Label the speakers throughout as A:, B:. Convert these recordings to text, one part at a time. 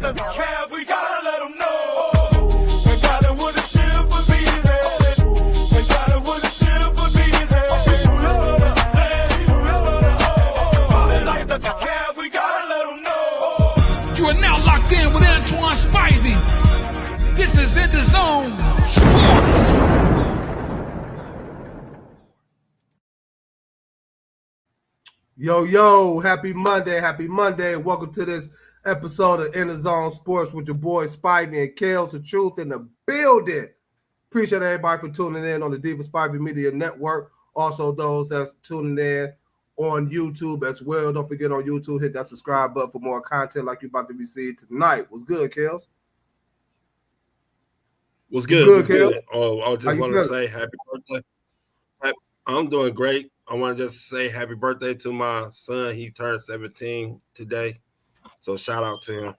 A: like the Cavs, we gotta let them know. They got it with a ship for bees head. They got it with a ship for bees head. They like the Cavs, we gotta let them know.
B: You are now locked in with Antoine Spivey. This is EnDaZone Sports.
C: Yo, happy Monday. Welcome to this episode of EnDaZone Sports with your boy Spivey and Kellz, the truth in the building. Appreciate everybody for tuning in on the Diva Spivey Media Network. Also, those that's tuning in on YouTube as well. Don't forget on YouTube, hit that subscribe button for more content like you're about to receive tonight. What's good, Kellz?
D: What's good?
C: Kellz?
D: Oh, I just want to say happy birthday. I'm doing great. I want to just say happy birthday to my son. He turned 17 today. So shout out to him.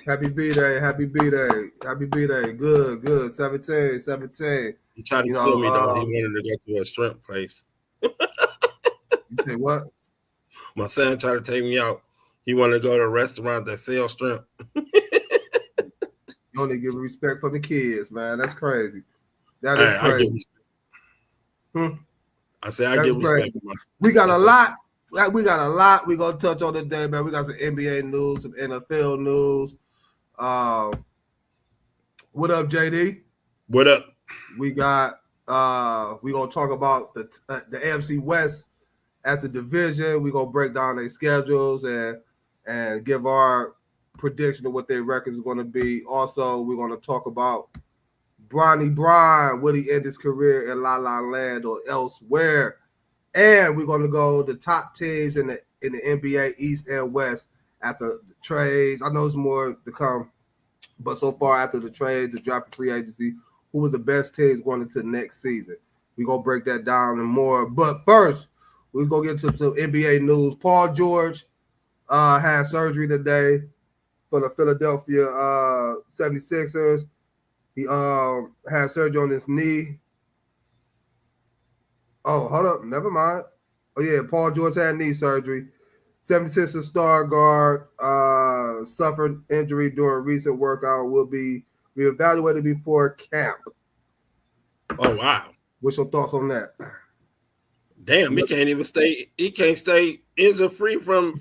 C: Happy B-Day. Good. 17.
D: He tried to kill me, though. He wanted to go to a shrimp place.
C: You say what?
D: My son tried to take me out. He wanted to go to a restaurant that sells shrimp.
C: You only give respect for the kids, man. That's crazy. That is crazy.
D: I say I give respect to myself.
C: We got a lot we're gonna touch on today, man. We got some NBA news, some NFL news. What up, JD?
D: What up?
C: We got we gonna talk about the AFC West as a division. We're gonna break down their schedules and give our prediction of what their record is gonna be. Also, we're gonna talk about Bron, will he end his career in La La Land or elsewhere? And we're going to go the top teams in the NBA East and West after the trades. I know there's more to come, but so far after the trades, the draft and free agency, who was the best teams going into next season? We're going to break that down and more. But first, we're going to get to some NBA news. Paul George had surgery today for the Philadelphia 76ers. He had surgery on his knee. Oh, hold up. Never mind. Oh, yeah. Paul George had knee surgery. 76ers star guard suffered injury during a recent workout. Will be reevaluated before camp.
D: Oh, wow.
C: What's your thoughts on that?
D: Damn, he can't stay injury-free from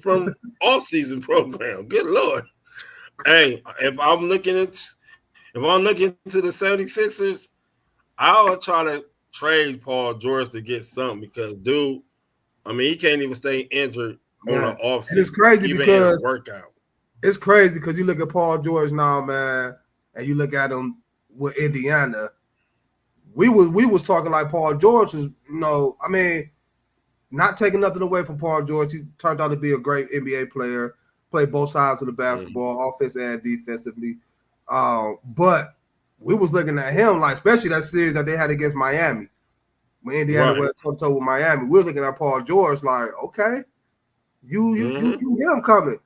D: off-season program. Good Lord. Hey, if I'm looking into the 76ers, I'll try to trade Paul George to get something because, dude, I mean, he can't even stay injured on an offseason.
C: It's crazy because
D: workout.
C: It's crazy because you look at Paul George now, man, and you look at him with Indiana. We was talking like Paul George was, I mean, not taking nothing away from Paul George. He turned out to be a great NBA player, played both sides of the basketball, offense and defensively. But we was looking at him like, especially that series that they had against Miami, when Indiana went toe-to-toe with Miami. We were looking at Paul George like, okay, you hear him coming.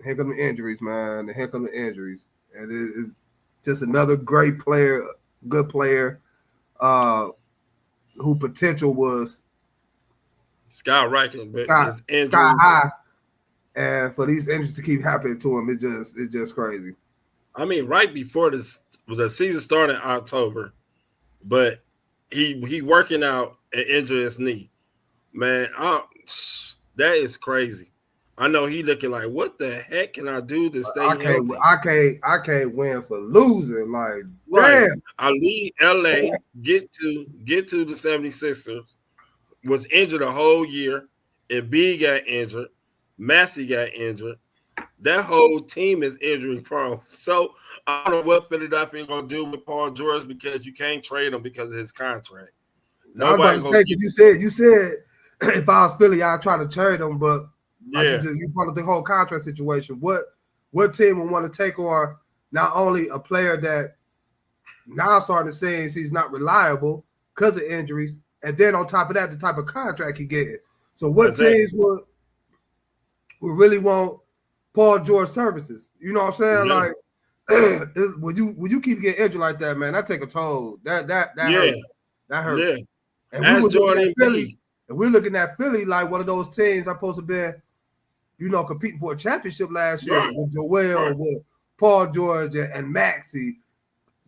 C: Here come the injuries, man. Here come the injuries, and it's just another great player, good player, who potential was
D: skyrocketing, but his injury
C: sky high. And for these injuries to keep happening to him, it's just crazy.
D: I mean, right before the season started in October, but he working out and injured his knee. Man, that is crazy. I know he looking like, what the heck can I do to stay healthy?
C: I can't win for losing. Like, damn.
D: I leave LA, get to the 76ers, was injured a whole year, and B got injured. Massey got injured. That whole team is injury prone. So I don't know what Philadelphia is going to do with Paul George because you can't trade him because of his contract.
C: Nobody going to say, you said if I was Philly, I'd try to trade him, but you brought up the whole contract situation. What team would want to take on not only a player that now starting to say he's not reliable because of injuries, and then on top of that, the type of contract he getting. So what teams would really want Paul George services? You know what I'm saying? Like, when you keep getting injured like that, man, that take a toll. That hurts. That hurts. Yeah. And we're looking at Philly like one of those teams that's supposed to be competing for a championship last year
D: Right.
C: with Joel, with Paul George and Maxey,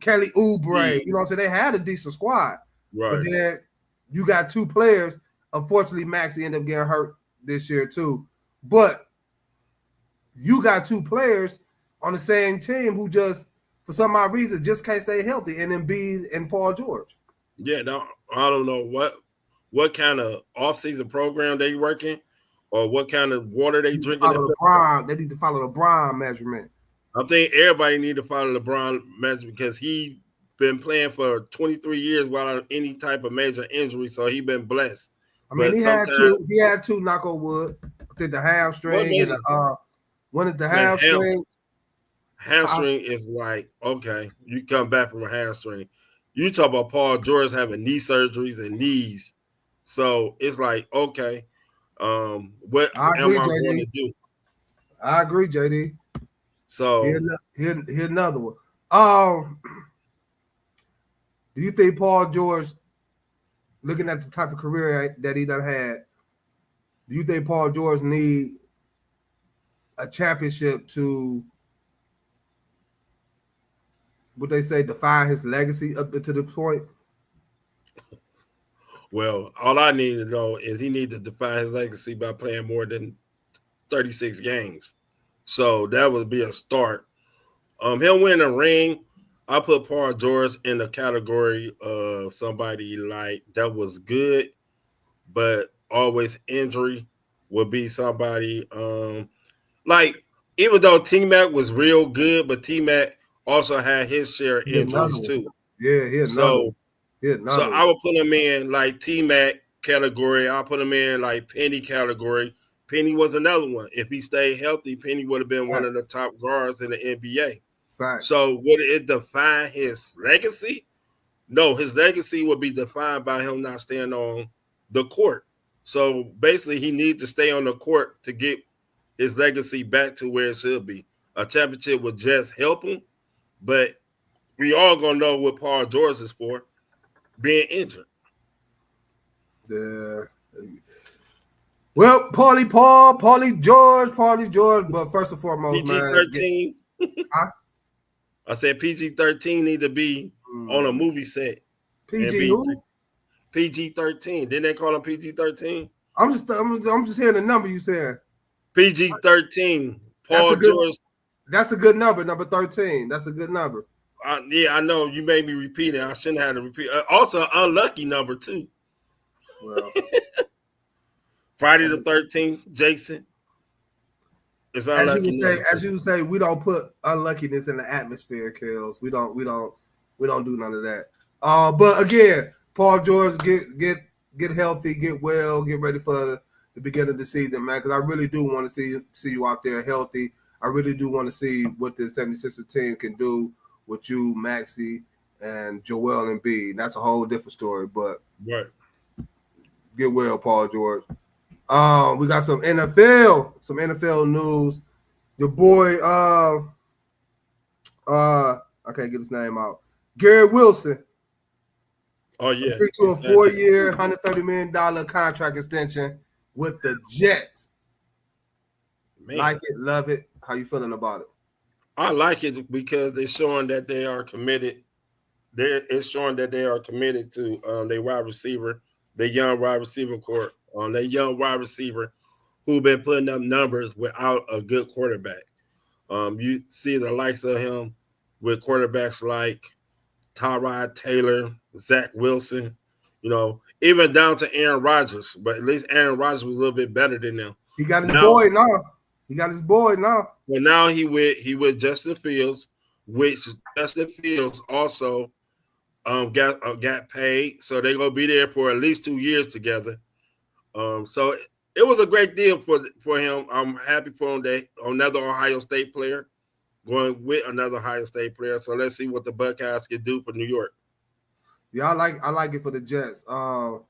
C: Kelly Oubre. You know what I'm saying? They had a decent squad.
D: Right.
C: But then you got two players. Unfortunately, Maxey ended up getting hurt this year too. But you got two players on the same team who just, for some odd reason, just can't stay healthy, and Embiid and Paul George.
D: Yeah, no, I don't know what kind of off-season program they working or what kind of water they drinking.
C: They need to follow the Bron measurement.
D: I think everybody need to follow the Bron measurement because he been playing for 23 years without any type of major injury, so he been blessed.
C: I mean, he had two, knock on wood. I think the hamstring and one at the hamstring.
D: Hamstring is like, okay, you come back from a hamstring. You talk about Paul George having knee surgeries and knees. So it's like, okay, what am I going to do?
C: I agree, JD.
D: So
C: here's another one. Do you think Paul George, looking at the type of career that he done had, do you think Paul George need a championship to, what they say, define his legacy up to the point?
D: Well, all I need to know is he needs to define his legacy by playing more than 36 games. So that would be a start. He'll win a ring. I put Paul George in the category of somebody like that was good, but always injury would be somebody like, even though T-Mac was real good, but T-Mac also had his share of injuries too.
C: Yeah,
D: so I would put him in like T-Mac category. I'll put him in like Penny category. Penny was another one. If he stayed healthy, Penny would have been one of the top guards in the NBA.
C: Right.
D: So would it define his legacy? No, his legacy would be defined by him not staying on the court. So basically, he needs to stay on the court to get his legacy back to where it should be. A championship would just help him, but we all gonna know what Paul George is for, being injured.
C: Yeah. Well, Paulie George, but first and foremost,
D: PG-13. I said PG-13 need to be on a movie set.
C: PG who?
D: PG-13. Didn't they call him PG-13?
C: I'm just hearing the number you said.
D: PG-13. Paul George.
C: That's a good number, number 13. That's a good number.
D: Yeah, I know. You made me repeat it. I shouldn't have to repeat. Also, unlucky number 2.
C: Well,
D: Friday the 13th, Jason. It's unlucky.
C: As you say, we don't put unluckiness in the atmosphere, Kellz. We don't do none of that. But again, Paul George, get healthy, get well, get ready for the beginning of the season, man. Because I really do want to see you out there healthy. I really do want to see what the 76ers team can do with you, Maxey, and Joel Embiid. That's a whole different story. But get well, Paul George. We got some NFL news. Your boy, I can't get his name out. Garrett Wilson.
D: Oh yeah,
C: agreed to a 4-year, $130 million contract extension with the Jets. Man. Like it, love it. How you feeling about it?
D: I like it because they're showing that they are committed. It's showing that they are committed to their wide receiver, their young wide receiver court. On that young wide receiver who been putting up numbers without a good quarterback. You see the likes of him with quarterbacks like Tyrod Taylor, Zach Wilson, even down to Aaron Rodgers. But at least Aaron Rodgers was a little bit better than them.
C: He got his boy now.
D: Well, now he with Justin Fields, which Justin Fields also got paid. So they're gonna be there for at least 2 years together. So it was a great deal for him. I'm happy for him that another Ohio State player going with another Ohio State player. So let's see what the Buckeyes can do for New York.
C: Yeah, I like it for the Jets. OMG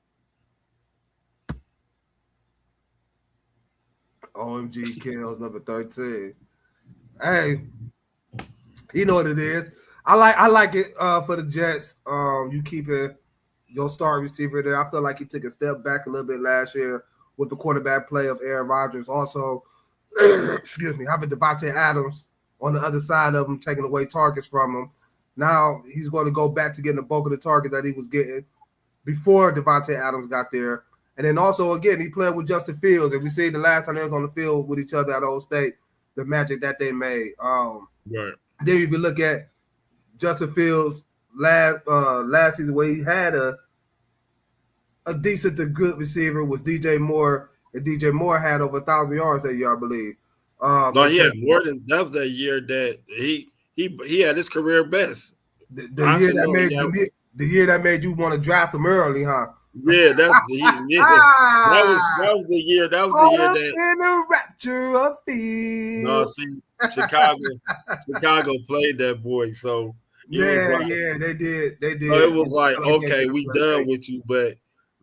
C: Kellz number 13. Hey, you know what it is. I like it for the Jets. You keep it. Your star receiver there. I feel like he took a step back a little bit last year with the quarterback play of Aaron Rodgers. Also, excuse me, having Devontae Adams on the other side of him, taking away targets from him. Now he's going to go back to getting the bulk of the target that he was getting before Devontae Adams got there. And then also, again, he played with Justin Fields. And we see the last time they was on the field with each other at Old State, the magic that they made.
D: Right.
C: Then if you look at Justin Fields last season, where he had a decent to good receiver was DJ Moore, and DJ Moore had over 1,000 yards that year, I believe.
D: No, yeah, more than that that year that he had his career best.
C: The year that made you want to draft him early, huh?
D: Yeah, that was the year. That was the year that
C: in the rapture of fear.
D: no, see, Chicago played that boy, so
C: they did.
D: So it was like, okay, we done with you, but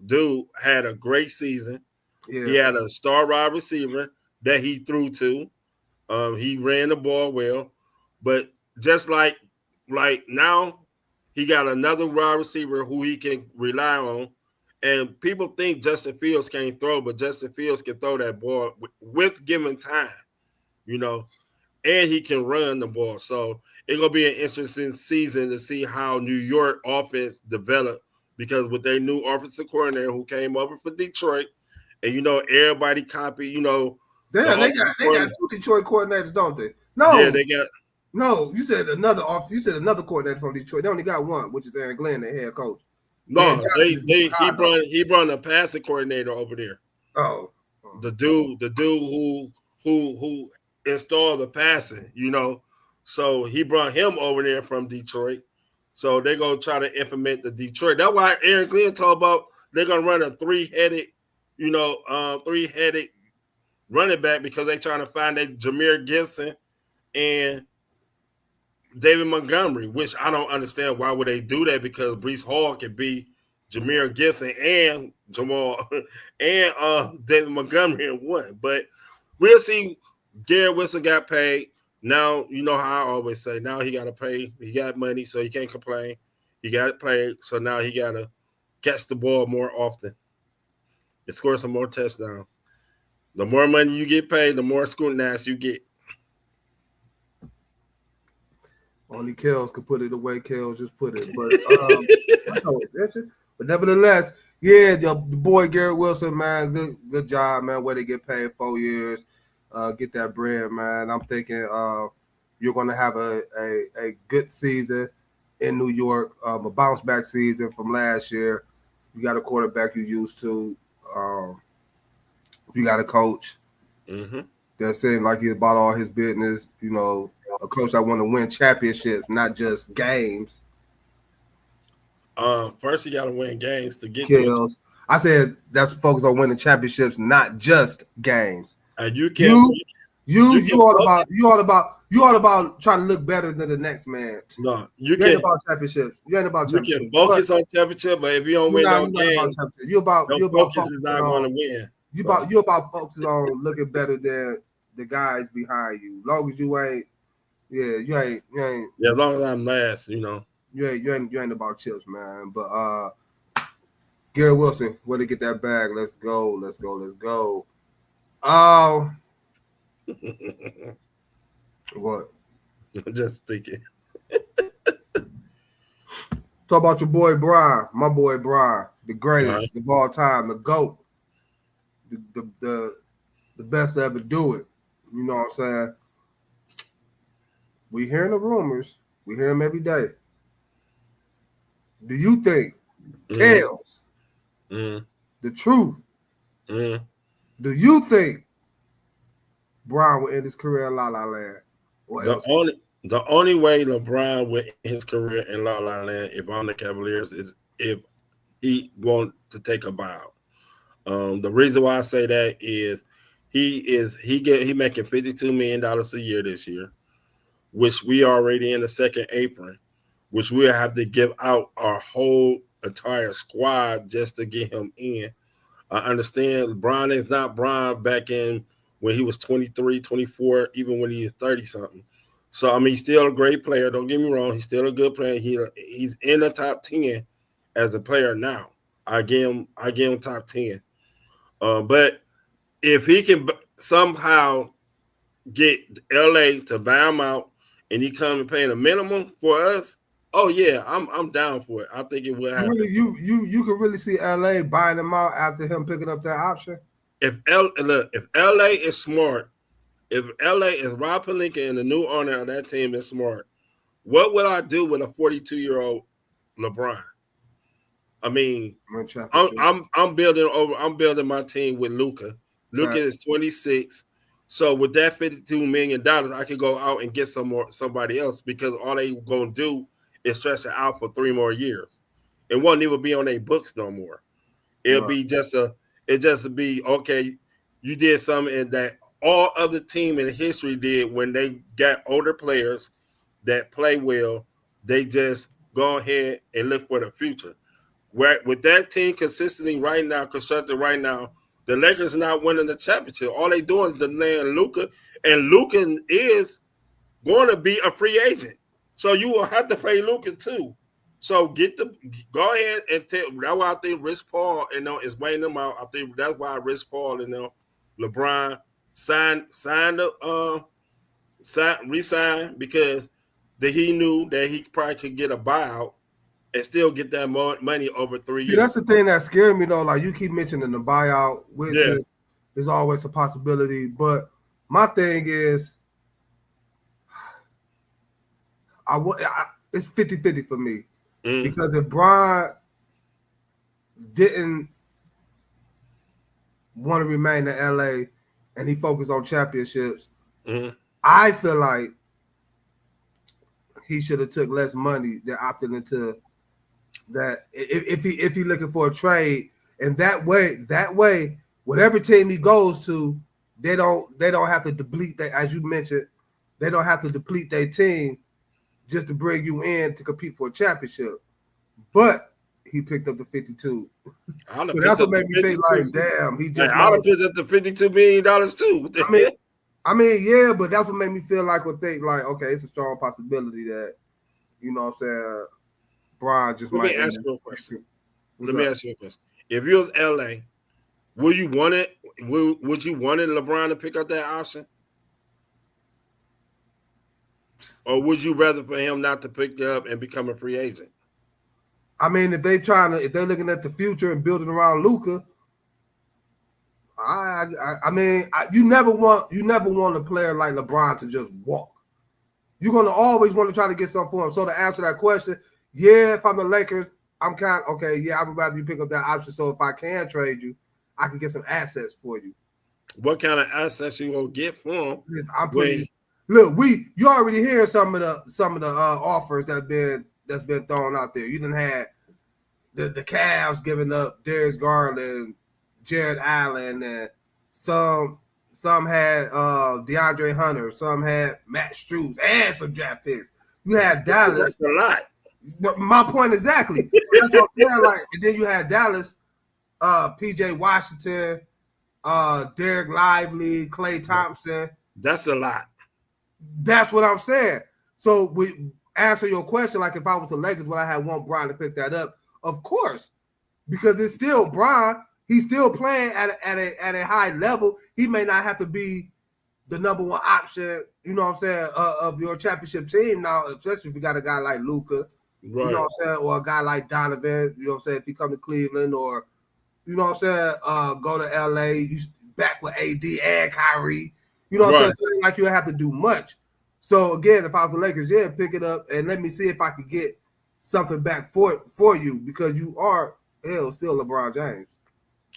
D: dude had a great season.
C: Yeah.
D: He had a star wide receiver that he threw to. He ran the ball well, but just like now, he got another wide receiver who he can rely on. And people think Justin Fields can't throw, but Justin Fields can throw that ball with given time, and he can run the ball. So it's going to be an interesting season to see how New York offense develop, because with their new offensive coordinator who came over from Detroit, and everybody copy,
C: Damn, they got 2 Detroit coordinators, don't they? No,
D: yeah, they got.
C: No, you said another coordinator from Detroit. They only got one, which is Aaron Glenn, their head coach.
D: No, he brought a passing coordinator over there.
C: Oh,
D: the dude who installed the passing, So he brought him over there from Detroit. So they're gonna try to implement the Detroit. That's why Aaron Glenn talked about they're gonna run a three-headed running back, because they're trying to find that Jameer Gibson and David Montgomery, which I don't understand why would they do that, because Breece Hall could be Jameer Gibson and Jamal and David Montgomery in one. But we'll see. Garrett Wilson got paid. Now, you know how I always say, now he got to pay. He got money, so he can't complain. He got it paid, so now he got to catch the ball more often and score some more touchdowns. The more money you get paid, the more scrutinized you get.
C: Only Kellz could put it the way Kellz just put it. But nevertheless, yeah, the boy Garrett Wilson, man, good job, man. Where they get paid 4 years, get that bread, man. I'm thinking you're going to have a good season in New York, a bounce back season from last year. You got a quarterback you used to. You got a coach that seemed like he's about all his business, a coach that want to win championships, not just games.
D: First, you got to win games to get
C: Kellz. I said that's focused on winning championships, not just games.
D: And you
C: all about trying to look better than the next man.
D: No,
C: you ain't about championships. You ain't about championships.
D: You can focus on championship, but if you don't win no games,
C: you about
D: focus is not going to win.
C: You about focus on looking better than the guys behind you. As long as you ain't. Yeah, you ain't.
D: Yeah, as long as I'm last,
C: You ain't about chips, man. But Garrett Wilson, where to get that bag? Let's go. What?
D: I'm just thinking.
C: Talk about your boy Bron, my boy Bron, the greatest of all time, the GOAT, the best to ever do it. You know what I'm saying? We hearing the rumors. We hear them every day. Do you think Kellz, the truth? Do you think Bron will end his career in La La Land?
D: The only way LeBron will end his career in La La Land, if I'm the Cavaliers, is if he wants to take a buyout. The reason why I say that is he making $52 million a year this year, which we already in the second apron, which we'll have to give out our whole entire squad just to get him in. I understand Bron is not Bron back in when he was 23, 24, even when he is 30-something. So, I mean, he's still a great player. Don't get me wrong. He's still a good player. He's in the top 10 as a player now. I give him top 10. But if he can somehow get LA to buy him out and he come and paying a minimum for us, oh yeah, I'm down for it. I think it will happen.
C: You can really see LA buying him out after him picking up that option.
D: If LA is smart, if LA is Rob Pelinka and the new owner of that team is smart, what would I do with a 42-year-old LeBron? I mean, I'm building my team with Luka. Luka is 26. So with that $52 million, I could go out and get somebody else because all they gonna do is stretch it out for 3 more years. It won't even be on their books no more. It'll be okay. You did something that all other team in history did when they got older players that play well. They just go ahead and look for the future. With that team consistently constructed right now, the Lakers not winning the championship. All they doing is delaying Luka, and Luka is going to be a free agent. So you will have to pay Luka too. So go ahead and tell. That's why I think Rich Paul, is weighing them out. I think that's why Rich Paul, LeBron resign because he knew that he probably could get a buyout and still get that money over 3 years.
C: See, that's the thing that scared me though. Like you keep mentioning the buyout, which is always a possibility. But my thing is, it's 50-50 for me. Because if Bron didn't want to remain in LA and he focused on championships, I feel like he should have took less money than opting into that. If he looking for a trade, and that way, whatever team he goes to, they don't have to deplete that, as you mentioned, they don't have to deplete their team just to bring you in to compete for a championship. But he picked up the 52. So that's what made me think, like, damn, he just.
D: I'd have picked up the $52 million too.
C: I mean, yeah, but that's what made me feel like, okay, it's a strong possibility that, you know what I'm saying, Bron just might.
D: Let me ask you a question. If you was LA, would you want it? Would you wanted LeBron to pick up that option? Or would you rather for him not to pick it up and become a free agent?
C: I mean, if they're looking at the future and building around Luka, I mean, you never want a player like LeBron to just walk. You're gonna always want to try to get something for him. So to answer that question, yeah, if I'm the Lakers, I'm kind of okay. Yeah, I would rather you pick up that option. So if I can trade you, I can get some assets for you.
D: What kind of assets you gonna get for him?
C: Look, you already hear some of the offers that's been thrown out there. You done had the Cavs giving up Darius Garland, Jared Allen, and some had DeAndre Hunter, some had Matt Strus, and some draft picks. You had Dallas.
D: That's a lot.
C: But my point exactly. That's what I'm saying. Like, and then you had Dallas, PJ Washington, Derek Lively, Klay Thompson.
D: That's a lot.
C: That's what I'm saying. So we answer your question, like if I was the Lakers, would I have want Bron to pick that up? Of course, because it's still Bron. He's still playing at a high level. He may not have to be the number one option, you know what I'm saying, of your championship team now, especially if you got a guy like Luka, you know what I'm saying, or a guy like Donovan, you know what I'm saying, if he come to Cleveland, or, you know what I'm saying, go to LA, you back with AD and Kyrie, you know what I'm saying, like you have to do much. So again, if I was the Lakers, pick it up and let me see if I could get something back for you, because you are still LeBron James.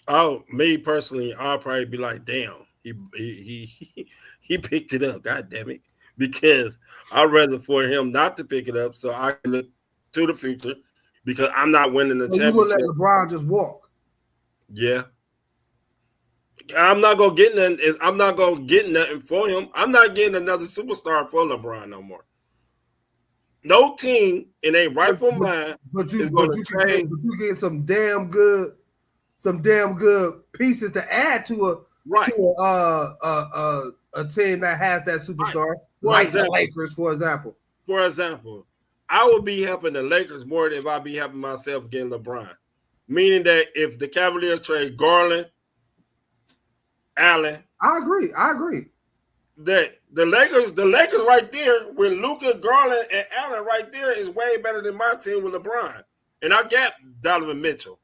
D: Oh, me personally, I'll probably be like, damn, he picked it up, god damn it, because I'd rather for him not to pick it up so I can look to the future, because I'm not winning the championship.
C: You would let LeBron just walk?
D: Yeah. I'm not gonna get nothing. I'm not gonna get nothing for him. I'm not getting another superstar for LeBron no more. No team in a rightful mind. But you
C: get some damn good pieces to add to a team that has that superstar, like the Lakers, for example.
D: For example, I would be helping the Lakers more than if I'd be helping myself getting LeBron. Meaning that if the Cavaliers trade Garland, Allen,
C: I agree.
D: That The Lakers right there with Luka, Garland, and Allen right there is way better than my team with LeBron. And I got Donovan Mitchell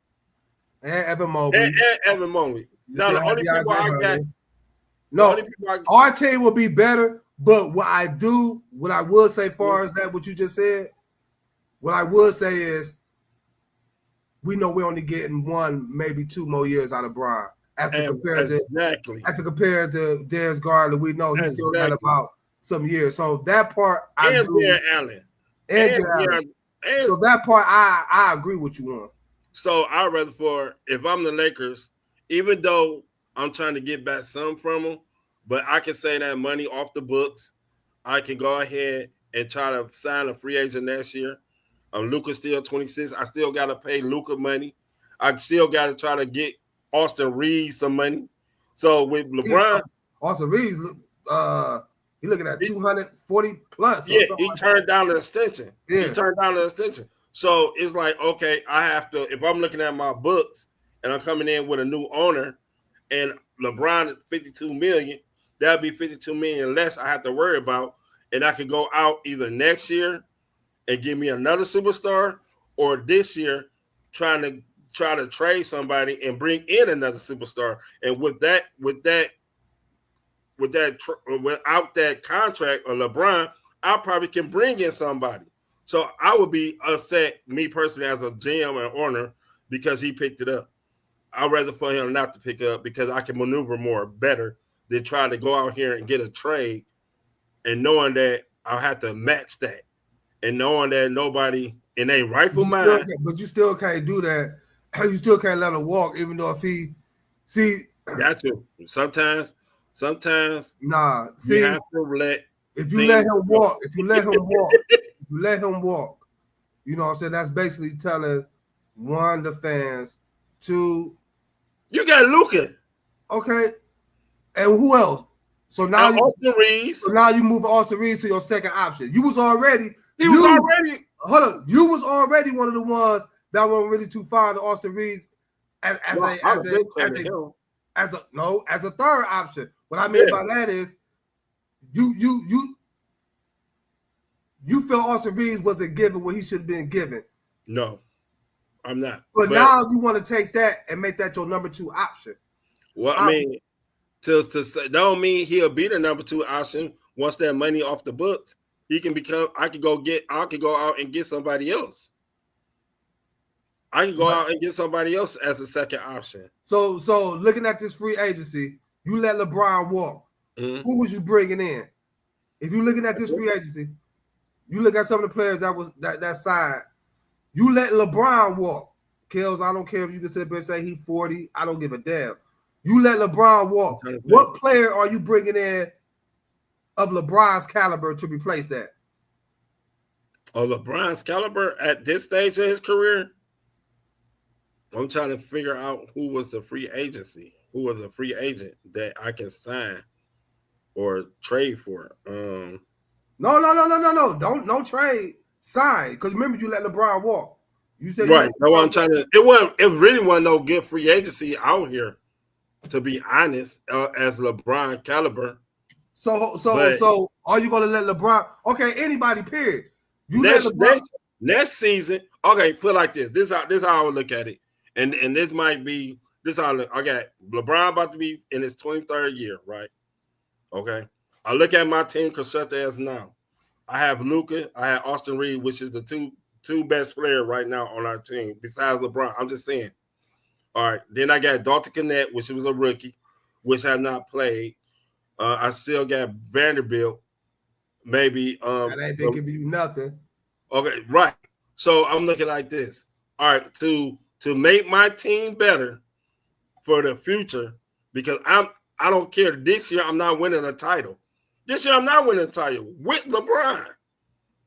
C: and Evan Mobley.
D: And Evan Mobley. Now the only people I got.
C: No, our team will be better. But what I would say, far as that, what you just said, what I would say is, we know we're only getting 1, maybe 2 more years out of Bron. As compared to Darius Garland, we know he's still got about some years. So that part,
D: Allen.
C: So that part, I agree with you on.
D: So I'd rather if I'm the Lakers, even though I'm trying to get back some from them, but I can say that money off the books. I can go ahead and try to sign a free agent next year. Luka's still 26. I still got to pay Luka money. I still got to try to get Austin Reeves some money. So with LeBron,
C: Austin Reeves, he's looking at 240 plus.
D: Yeah, he turned down the extension. Yeah. He turned down the extension. So it's like, okay, I have to, if I'm looking at my books and I'm coming in with a new owner and LeBron is $52 million, that'd be $52 million less I have to worry about. And I could go out either next year and give me another superstar, or this year try to trade somebody and bring in another superstar. And without that contract of LeBron, I probably can bring in somebody. So I would be upset, me personally, as a GM and owner, because he picked it up. I'd rather for him not to pick it up because I can maneuver better than try to go out here and get a trade and knowing that I'll have to match that and knowing that nobody in a rightful mind.
C: But you still can't do that. You still can't let him walk, even though if he
D: got to. Sometimes
C: nah.
D: You have to let
C: you let him walk, you let him walk. You know what I'm saying? That's basically telling one, the fans, two,
D: you got Luka.
C: Okay. And who else? So now
D: Austin Reeves.
C: So now you move Austin Reeves to your second option. You was already one of the ones that weren't really too fond of Austin Reeves as a third option. What I mean by that is you feel Austin Reeves wasn't given what he should have been given.
D: No, I'm not.
C: But now you want to take that and make that your number 2 option.
D: Well, I mean, to say, that don't mean he'll be the number 2 option once that money off the books. He can become. I could go out and get somebody else. I can go out and get somebody else as a second option.
C: So looking at this free agency, you let LeBron walk. Mm-hmm. Who was you bringing in? If you're looking at this free agency, you look at some of the players that signed. You let LeBron walk. Kellz, I don't care if you can sit up and say he's 40. I don't give a damn. You let LeBron walk. What player are you bringing in of LeBron's caliber to replace that?
D: Of LeBron's caliber at this stage of his career? I'm trying to figure out who was the free agent that I can sign or trade for.
C: No. Don't trade. Sign. Because remember, you let LeBron walk. You said
D: right. That's what I'm trying to. It really wasn't no good free agency out here, to be honest, as LeBron caliber.
C: So are you gonna let LeBron? Okay, anybody. Period.
D: Next season. Okay, put it like this. This how I would look at it, and this might be this how I got LeBron about to be in his 23rd year, right? Okay, I look at my team constructed as now. I have Luka. I have Austin Reeves, which is the two best players right now on our team besides LeBron. I'm just saying. All right. Then I got Dalton Connect, which was a rookie, which had not played. I still got Vanderbilt. Maybe
C: that ain't been giving you nothing.
D: Okay, right. So I'm looking like this. All right, to make my team better for the future, because I don't care. This year I'm not winning a title. This year I'm not winning a title with LeBron.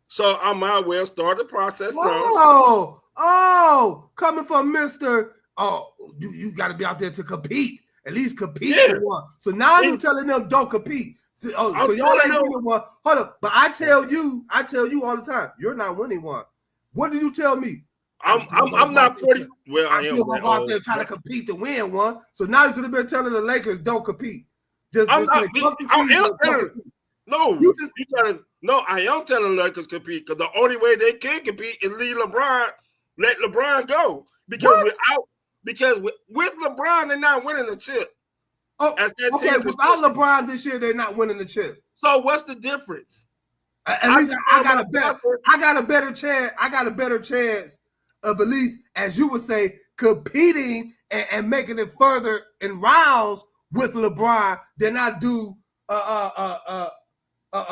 D: So I might well start the process now.
C: Coming from Mr. Oh, you got to be out there to compete. At least compete for one. So now you're telling them don't compete. So y'all ain't winning one. Hold up. But I tell you all the time, you're not winning one. What do you tell me?
D: I'm not 40. Well, I am.
C: Still go out there trying to compete to win one. So now you should have been telling the Lakers don't compete.
D: No,
C: You just
D: I am telling the Lakers compete because the only way they can compete is let LeBron go. Because with LeBron, they're not winning the chip.
C: oh, okay. Without LeBron this year, they're not winning the chip.
D: So what's the difference?
C: At least I got a better chance. I got a better chance of at least, as you would say, competing and making it further in rounds with LeBron than I do a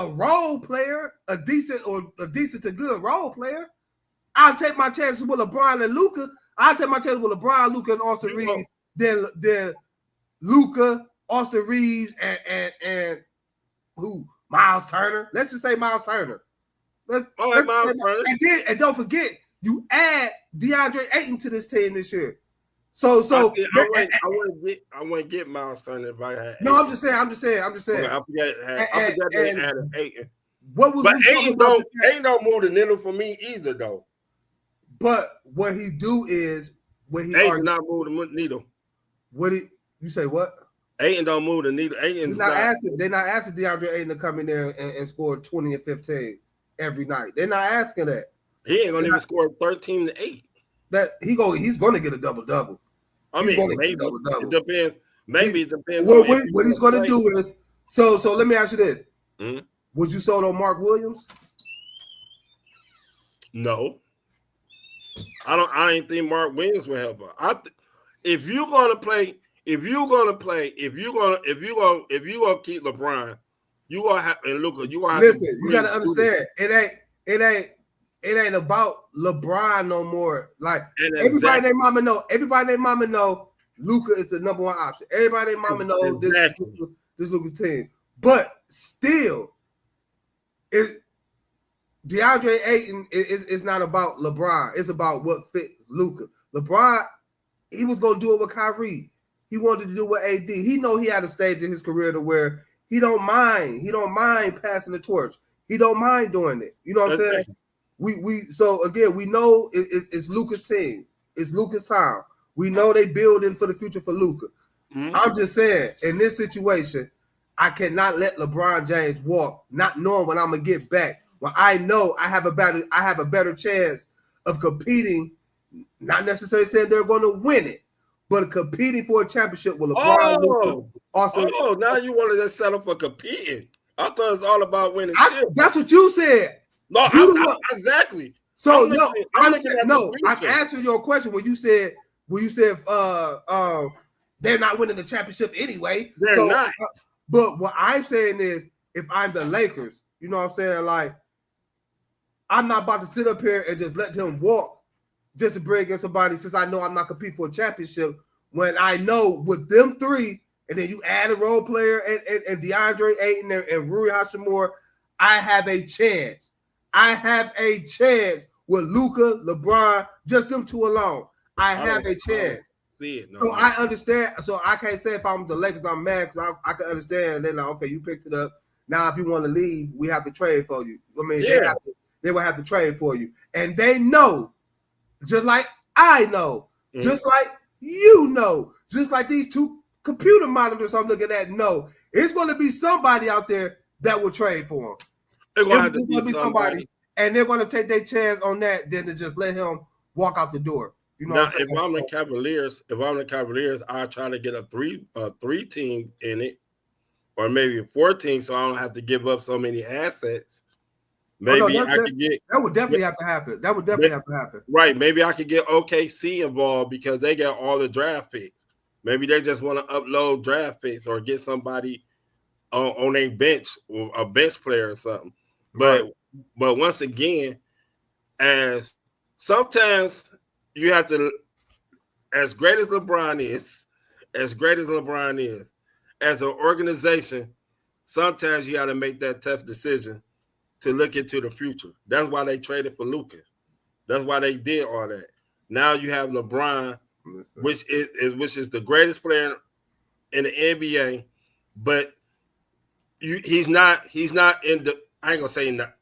C: role player, a decent to good role player. I'll take my chances with LeBron and Luka. I'll take my chances with LeBron, Luka, and Austin Reeves than Luka, Austin Reeves, and who? Miles Turner. Let's just say Miles Turner. Miles Turner. And don't forget, you add DeAndre Ayton to this team this year. So
D: I wouldn't get Miles Turner if I had.
C: No, I'm just saying. Okay, I
D: forget they added Ayton.
C: But
D: Ayton don't move the needle for me either, though.
C: But what he do is when he
D: Ayton not move the needle.
C: You say what?
D: Ayton don't move the needle. Ayton's
C: they're not asking DeAndre Ayton to come in there and score 20 and 15 every night. They're not asking that.
D: He ain't gonna even score 13 to 8.
C: He's gonna get a double-double.
D: I mean, maybe it depends. Maybe it depends.
C: What he's gonna do is so let me ask you this.
D: Mm-hmm.
C: Would you sold on Mark Williams?
D: No. I didn't think Mark Williams would help her. If you're gonna keep LeBron, you gonna have and Luka, you gonna have
C: listen. You gotta understand. It ain't about LeBron no more. Like everybody named mama know Luka is the number one option. Everybody named mama know this Luka team. But still, DeAndre Ayton is not about LeBron. It's about what fit Luka. LeBron, he was gonna do it with Kyrie. He wanted to do it with AD. He know he had a stage in his career to where he don't mind. He don't mind passing the torch. He don't mind doing it. You know what I'm saying? So again, we know it's Luka's team. It's Luka's time. We know they building for the future for Luka. Mm-hmm. I'm just saying, in this situation, I cannot let LeBron James walk, not knowing when I'm gonna get back. When I know I have a better chance of competing, not necessarily saying they're going to win it, but competing for a championship with LeBron. Luka,
D: now you want to just settle for competing. I thought it was all about winning.
C: That's what you said.
D: No, exactly.
C: So I'm answering your question when you said they're not winning the championship anyway.
D: They're not.
C: But what I'm saying is, if I'm the Lakers, you know what I'm saying? Like, I'm not about to sit up here and just let him walk just to bring in somebody since I know I'm not competing for a championship when I know with them three, and then you add a role player and DeAndre Ayton and Rui Hachimura, I have a chance. I have a chance with Luka, LeBron, just them two alone. I have a chance.
D: See it. No,
C: so I understand. So I can't say if I'm the Lakers, I'm mad because I can understand. They're like, okay, you picked it up. Now, if you want to leave, we have to trade for you. I mean, they will have to trade for you. And they know, just like I know, just like you know, just like these two computer monitors I'm looking at know, it's going to be somebody out there that will trade for him.
D: It's going to be somebody.
C: And they're going to take their chance on that than to just let him walk out the door. You know,
D: now, if I'm the Cavaliers, I try to get a three team in it, or maybe a 4 team, so I don't have to give up so many assets. Maybe I could get
C: that would definitely have to happen. That would definitely have to happen.
D: Right? Maybe I could get OKC involved because they got all the draft picks. Maybe they just want to upload draft picks or get somebody on a bench or a bench player or something. But once again, as sometimes you have to, as great as LeBron is, as an organization, sometimes you got to make that tough decision to look into the future. That's why they traded for Luka. That's why they did all that. Now you have LeBron, which is the greatest player in the NBA, but he's not in the. I ain't gonna say not.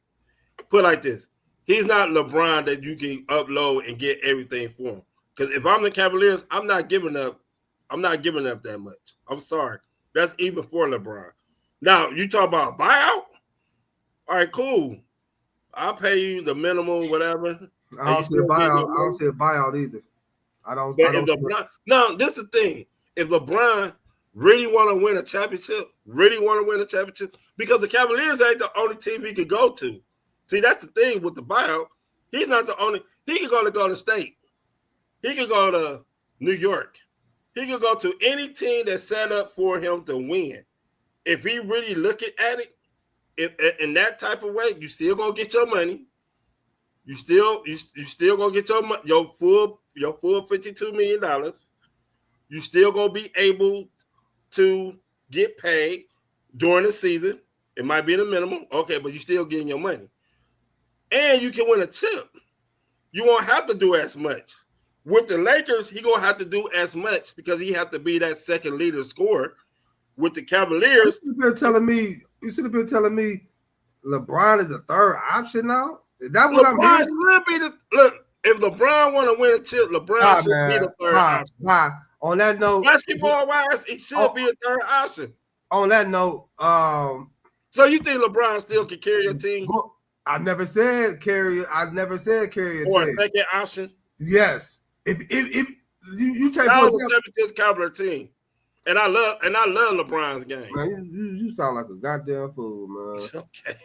D: Put it like this: he's not LeBron that you can upload and get everything for him. Because if I'm the Cavaliers, I'm not giving up that much. I'm sorry. That's even for LeBron. Now you talk about buyout. All right, cool. I'll pay you the minimum, whatever.
C: I don't see a buyout. I don't see a buyout either. I don't.
D: But if LeBron, no, this is the thing. If LeBron really want to win a championship, because the Cavaliers ain't the only team he could go to. See, that's the thing with the buyout. He's not the only. He could go to Golden State. He could go to New York. He could go to any team that's set up for him to win. If he really looking at it in that type of way, you still gonna get your money. You still gonna get your full $52 million. You still gonna be able to get paid during the season. It might be the minimum, okay, but you still getting your money, and you can win a chip. You won't have to do as much. With the Lakers, he gonna have to do as much because he have to be that second leader scorer. With the Cavaliers,
C: you should have been telling me LeBron is a third option now. Is that what I'm hearing?
D: If LeBron want to win a chip, LeBron should be the third option.
C: On that note,
D: basketball wise, it should be a third option.
C: On that note,
D: so you think LeBron still can carry a team?
C: I never said carry a team.
D: Or a second option?
C: Yes. If you take
D: that was a 17th caliber team. And I love LeBron's game.
C: Man, you sound like a goddamn fool, man.
D: Okay.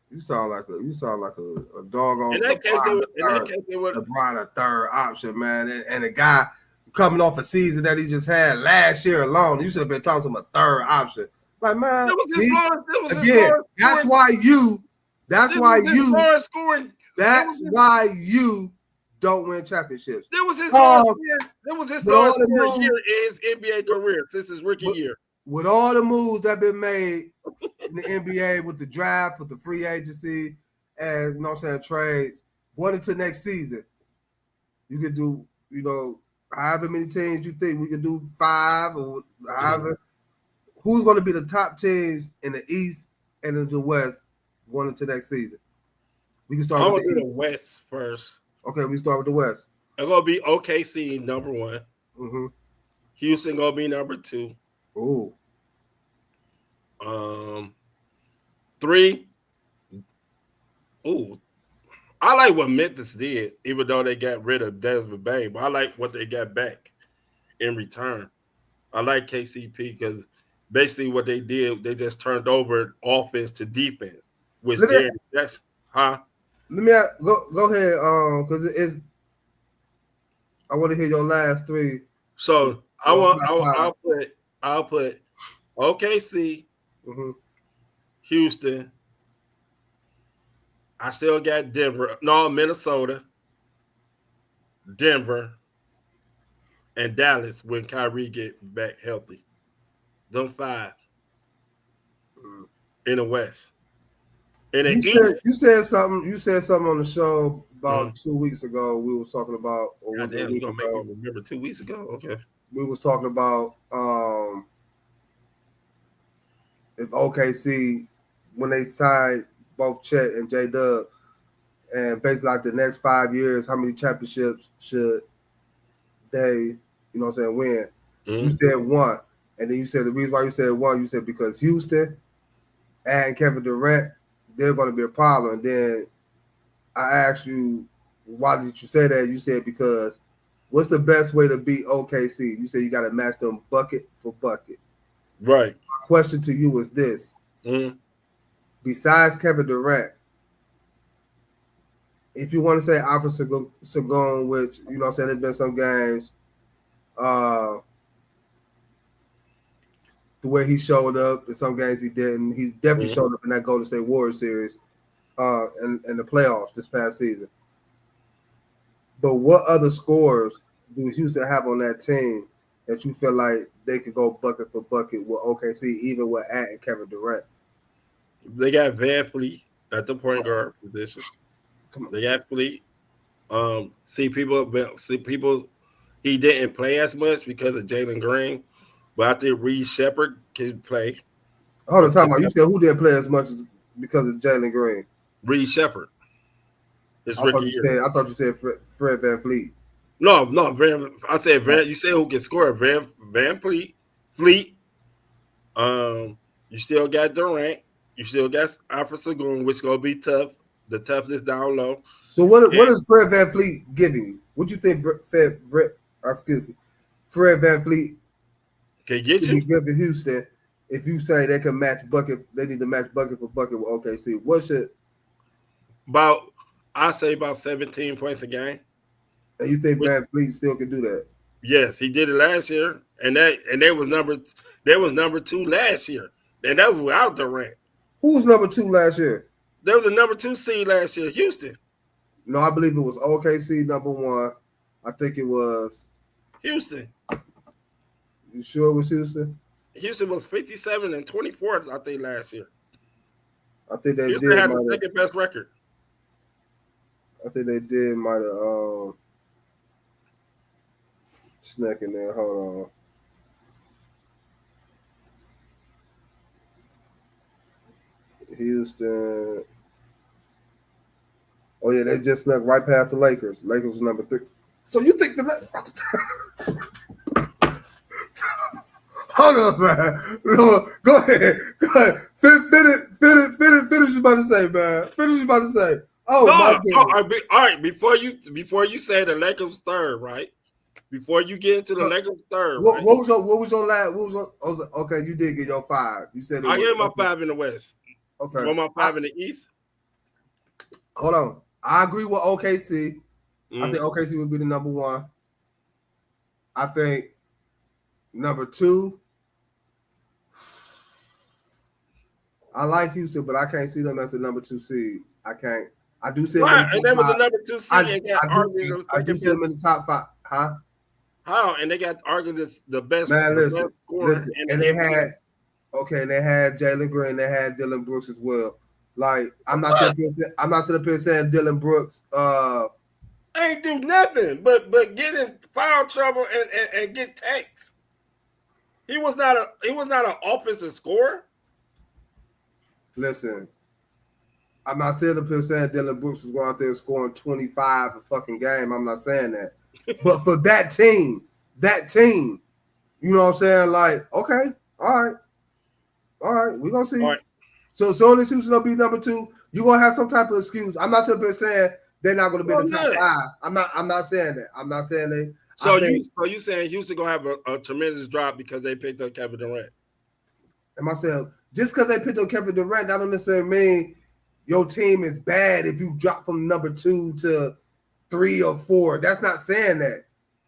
C: You sound like a doggone.
D: In that case,
C: LeBron a third option, man, and a guy coming off a season that he just had last year alone. You should have been talking to him a third option. Like, man, that's why you don't win championships.
D: That was his last year in his NBA career since his rookie year.
C: With all the moves that have been made in the NBA with the draft, with the free agency, and trades, going into next season, you could do, however many teams you think we could do 5 or however. Who's going to be the top teams in the East and in the West going into next season? We can start with
D: the West first.
C: Okay, we start with the West.
D: It's going to be OKC number 1.
C: Mm-hmm.
D: Houston going to be number 2.
C: Ooh.
D: 3. Ooh. I like what Memphis did, even though they got rid of Desmond Bain, but I like what they got back in return. I like KCP because basically what they did, they just turned over offense to defense. Which
C: Let me go ahead, because I want to hear your last 3.
D: So I'll put OKC,
C: mm-hmm.
D: Houston. I still got Minnesota, Denver, and Dallas when Kyrie get back healthy. Them 5 in the West. In the East,
C: you said something on the show about 2 weeks ago. We was talking about.
D: Goddamn, you gonna make me remember 2 weeks ago? Okay.
C: We was talking about if OKC, when they signed both Chet and J-Dub, and basically like the next 5 years, how many championships should they, win? Mm-hmm. You said 1. And then you said the reason why you said 1, you said because Houston and Kevin Durant, they're going to be a problem. And then I asked you, why did you say that? You said because what's the best way to beat OKC? You said you got to match them bucket for bucket.
D: Right.
C: My question to you is this.
D: Mm-hmm.
C: Besides Kevin Durant, if you want to say Alfred Sengun, which, there's been some games, the way he showed up, in some games he didn't. He definitely showed up in that Golden State Warriors series in the playoffs this past season. But what other scorers do Houston have on that team that you feel like they could go bucket for bucket with OKC, even with adding Kevin Durant?
D: They got Van Fleet at the point guard position. They got Fleet. People. He didn't play as much because of Jalen Green, but I think Reed Shepherd can play.
C: Hold on, time out. You said who didn't play as much because of Jalen Green?
D: Reed Shepherd. I
C: thought you said Fred Van Fleet.
D: No, Van. I said Van. You said who can score? Van Fleet. You still got Durant. You still got Alfred Sengun, which gonna be tough. The toughness down low.
C: So what is Fred VanVleet giving you? What you think Fred VanVleet
D: can get
C: should be
D: you
C: giving Houston if you say they can match bucket? They need to match bucket for bucket with OKC. What should
D: I say about 17 points a game.
C: and you think VanVleet still can do that?
D: Yes, he did it last year, and they was number 2 last year, and that was without Durant.
C: Who was number 2 last year?
D: There was a number 2 seed last year, Houston.
C: No, I believe it was OKC number 1. I think it was
D: Houston.
C: You sure it was Houston?
D: Houston was 57 and 24th, I think, last year.
C: I think they
D: Houston
C: did.
D: had the second best record.
C: I think they did might have snuck in there. Hold on. Houston. Oh yeah, they just snuck right past the Lakers. Lakers was number 3. So you think the Hold on, man. No, go ahead. Finish what you about to say, man. Finish what you about to say. Oh,
D: no,
C: my goodness.
D: all right. Before you say the Lakers third, right? Before you get into the Lakers third,
C: what
D: right?
C: was your last? Okay, you did get your 5. You said
D: I gave my 5 in the West.
C: Okay.
D: Want my 5 in the East?
C: Hold on. I agree with OKC. I think OKC would be the number 1. I think number 2. I like Houston, but I can't see them as the number 2 seed. I can't. I do see them
D: Right,
C: in the
D: and they
C: top
D: was the
C: 5.
D: number 2 seed.
C: I do see them in the top 5. Huh?
D: How? And they got argued the best.
C: Man,
D: listen.
C: And they had Jalen Green. They had Dylan Brooks as well. Like I'm not sitting up here saying Dylan Brooks
D: ain't do nothing but get in foul trouble and get takes. He was not an offensive scorer.
C: Listen, I'm not sitting up here saying Dylan Brooks was going out there scoring 25 a fucking game. I'm not saying that. But for that team, you know what I'm saying? Like, okay, all right, we're gonna see.
D: All right.
C: So only Houston will be number 2. You're gonna have some type of excuse. I'm not sitting here saying they're not gonna be in the top 5. I'm not saying that. I'm not saying they.
D: So you saying Houston gonna have a tremendous drop because they picked up Kevin Durant?
C: Am I saying just because they picked up Kevin Durant, that don't necessarily mean your team is bad if you drop from number 2 to 3 or 4. That's not saying that.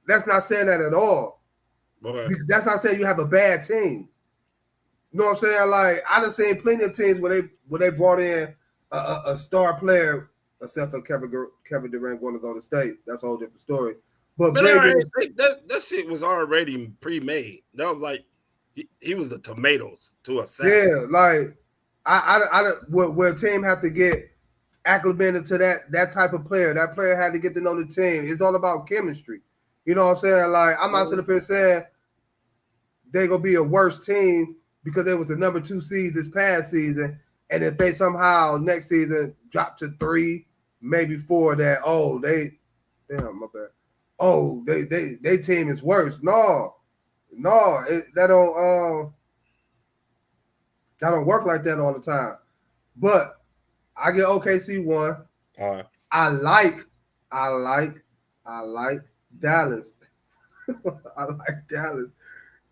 C: That's not saying that at all.
D: Okay.
C: That's not saying you have a bad team. You know what I'm saying? Like I done seen plenty of teams where they brought in a star player, except for Kevin Durant going to go to state. That's a whole different story. But
D: that shit was already pre-made. That was like he was the tomatoes to a salad.
C: Yeah, like where a team have to get acclimated to that type of player. That player had to get to know the team. It's all about chemistry. You know what I'm saying? Like I'm not sitting up here saying they're gonna be a worse team because they was the number 2 seed this past season, and if they somehow next season drop to 3, maybe 4, that my bad. Oh, they team is worse. No, that don't work like that all the time. But I get OKC 1.
D: All right.
C: I like Dallas. I like Dallas.